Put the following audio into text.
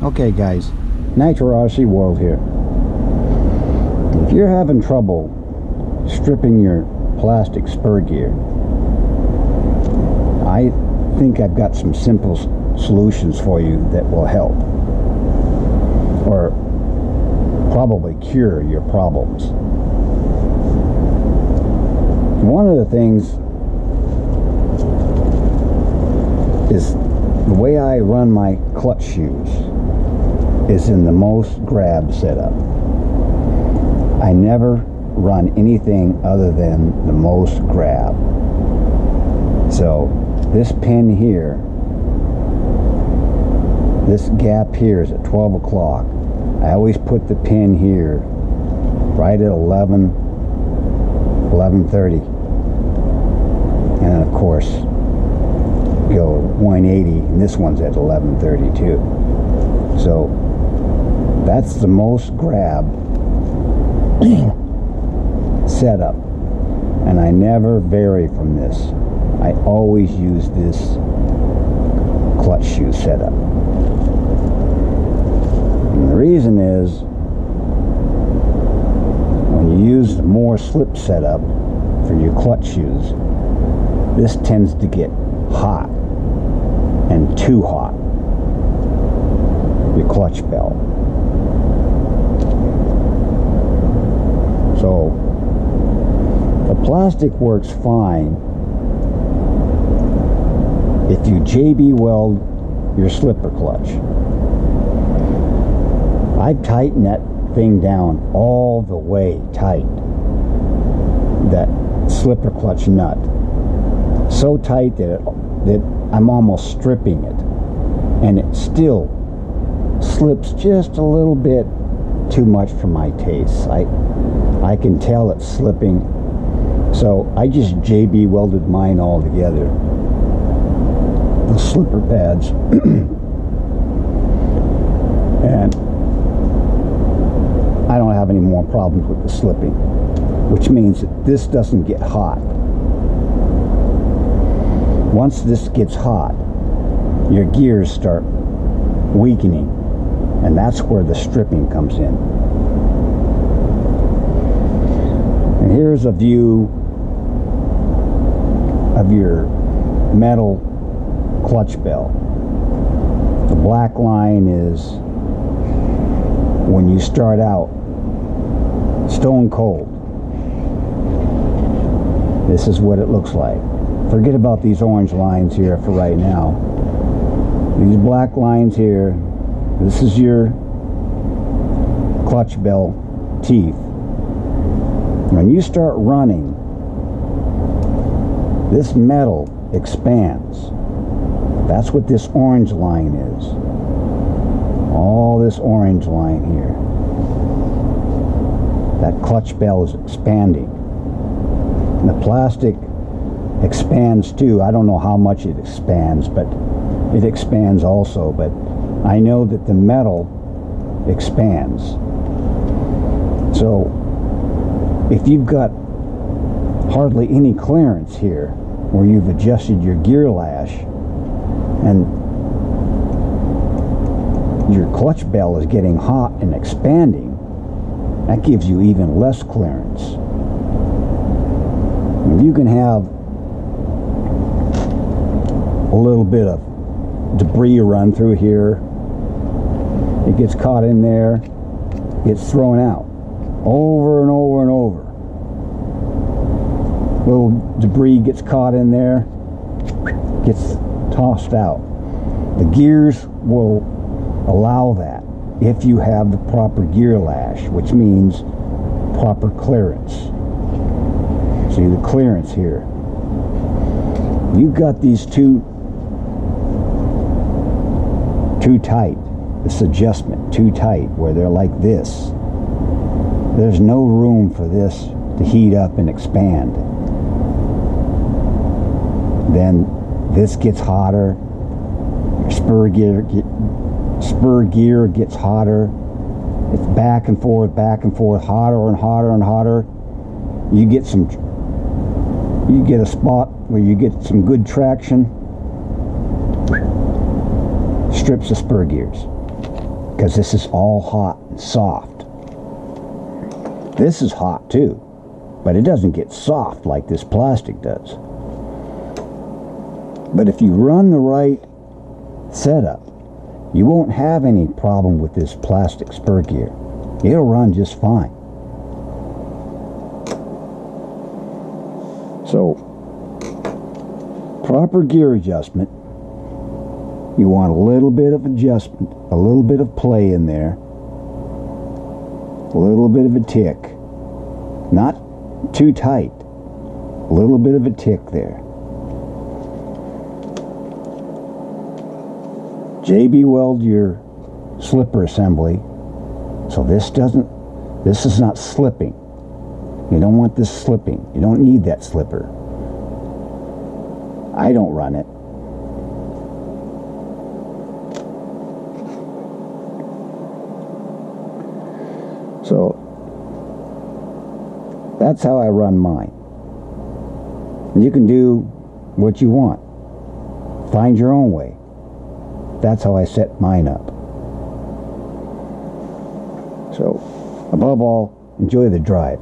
Okay guys, Nitro RC World here. If you're having trouble stripping your plastic spur gear, I think I've got some simple solutions for you that will help, or probably cure your problems. One of the things is the way I run my clutch shoes is in the most grab setup. I never run anything other than the most grab. So this pin here, this gap here is at 12 o'clock. I always put the pin here right at 11:30, and then of course go 180, and this one's at 11:32. So that's the most grab setup, and I never vary from this. I always use this clutch shoe setup. And the reason is, when you use the more slip setup for your clutch shoes, this tends to get hot, and too hot, your clutch belt. So the plastic works fine if you JB weld your slipper clutch. I've tightened that thing down all the way tight, that slipper clutch nut, so tight that I'm almost stripping it, and it still slips just a little bit too much for my taste. I can tell it's slipping, so I just JB welded mine all together, the slipper pads. And I don't have any more problems with the slipping, which means that this doesn't get hot. Once this gets hot, your gears start weakening, and that's where the stripping comes in. And here's a view of your metal clutch belt. The black line is when you start out stone cold. This is what it looks like. Forget about these orange lines here for right now. These black lines here, this is your clutch belt teeth. When you start running, this metal expands. That's what this orange line is. All this orange line here. That clutch belt is expanding. And the plastic expands too. I don't know how much it expands, but it expands also. But I know that the metal expands. So if you've got hardly any clearance here, where you've adjusted your gear lash, and your clutch belt is getting hot and expanding, that gives you even less clearance. And you can have a little bit of debris run through here. It gets caught in there, gets thrown out over and over and over. Little debris gets caught in there, gets tossed out. The gears will allow that if you have the proper gear lash, which means proper clearance. See the clearance here. You've got these too tight, this adjustment too tight, where they're like this. There's no room for this to heat up and expand. Then this gets hotter, your spur gear gets hotter. It's back and forth, hotter and hotter and hotter. You get a spot where you get some good traction, strips the spur gears. because this is all hot and soft. This is hot too, but it doesn't get soft like this plastic does. But if you run the right setup, you won't have any problem with this plastic spur gear. It'll run just fine. So, proper gear adjustment. You want a little bit of adjustment, a little bit of play in there, a little bit of a tick. Not too tight. A little bit of a tick there. JB weld your slipper assembly so this is not slipping. You don't want this slipping. You don't need that slipper. I don't run it. So that's how I run mine. You can do what you want. Find your own way. That's how I set mine up. So, above all, enjoy the drive.